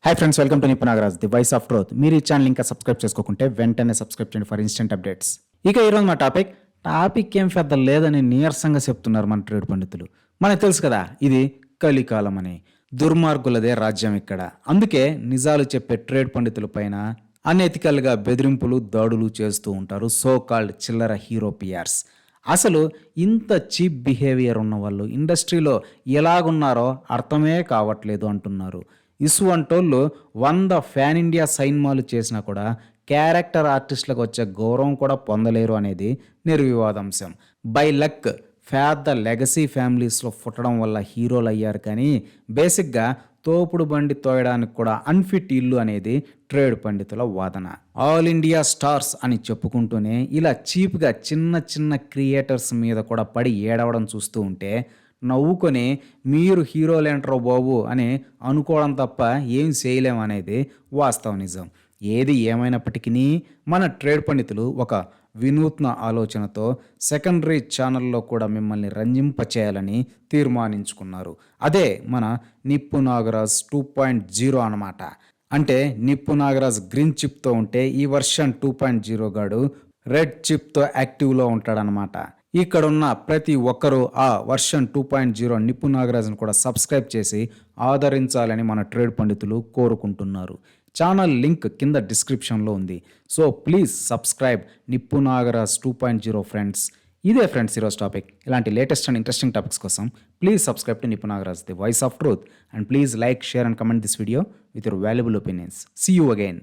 Hi friends, welcome to Nippu Nagaraj, the voice of truth. మీరు ఈ channel ఇంకా సబ్స్క్రైబ్ చేసుకోకుంటే వెంటనే సబ్స్క్రైబ్ చేయండి ఫర్ ఇన్స్టెంట్ అప్డేట్స్. ఇక ఈరోజు మా టాపిక్ ఏం పెద్ద లేదని నీరసంగా చెప్తున్నారు మన ట్రేడ్ పండితులు. మనకు తెలుసు కదా, ఇది కలికాలం అని. దుర్మార్గులదే రాజ్యం ఇక్కడ. అందుకే నిజాలు చెప్పే ట్రేడ్ పండితుల పైన అనెథికల్గా బెదిరింపులు, దాడులు చేస్తూ ఉంటారు సో కాల్డ్ చిల్లర హీరో పిఆర్స్. అసలు ఇంత చీప్ బిహేవియర్ ఉన్న వాళ్ళు ఇండస్ట్రీలో ఎలాగున్నారో అర్థమే కావట్లేదు అంటున్నారు. ఇసువంటోళ్ళు 100 ఫ్యాన్ ఇండియా సైన్మాలు చేసినా కూడా క్యారెక్టర్ ఆర్టిస్టులకు వచ్చే గౌరవం కూడా పొందలేరు అనేది నిర్వివాదాంశం. బై లక్ పెద్ద లెగసీ ఫ్యామిలీస్లో పుట్టడం వల్ల హీరోలు అయ్యారు, కానీ బేసిక్గా తోపుడు బండి తోయడానికి కూడా అన్ఫిట్ ఇల్లు అనేది ట్రేడ్ పండితుల వాదన. ఆల్ ఇండియా స్టార్స్ అని చెప్పుకుంటూనే ఇలా చీప్గా చిన్న చిన్న క్రియేటర్స్ మీద కూడా పడి ఏడవడం చూస్తూ ఉంటే నవ్వుకొని మీరు హీరోలేంట్రో బాబు అని అనుకోవడం తప్ప ఏం చేయలేమనేది వాస్తవ నిజం. ఏది ఏమైనప్పటికీ మన ట్రేడ్ పండితులు ఒక వినూత్న ఆలోచనతో సెకండరీ ఛానల్లో కూడా మిమ్మల్ని రంజింపచేయాలని తీర్మానించుకున్నారు. అదే మన నిప్పు నాగరాజ్ 2.0 అన్నమాట. అంటే నిప్పు నాగరాజ్ గ్రీన్ చిప్తో ఉంటే ఈ వర్షన్ 2.0 గాడు రెడ్ చిప్తో యాక్టివ్లో ఉంటాడనమాట. ఇక్కడున్న ప్రతి ఒక్కరూ ఆ వర్షన్ 2.0 నిప్పు నాగరాజ్ను కూడా సబ్స్క్రైబ్ చేసి ఆదరించాలని మన ట్రేడ్ పండితులు కోరుకుంటున్నారు. ఛానల్ లింక్ కింద డిస్క్రిప్షన్లో ఉంది. So please subscribe Nippu Nagaraj 2.0 friends. ఇదే ఫ్రెండ్స్ ఈరోజు టాపిక్. ఇలాంటి లేటెస్ట్ అండ్ ఇంట్రెస్టింగ్ టాపిక్స్ కోసం please subscribe to Nippu Nagaraj, the voice of truth, and please like, share and comment this video with your valuable opinions. See you again.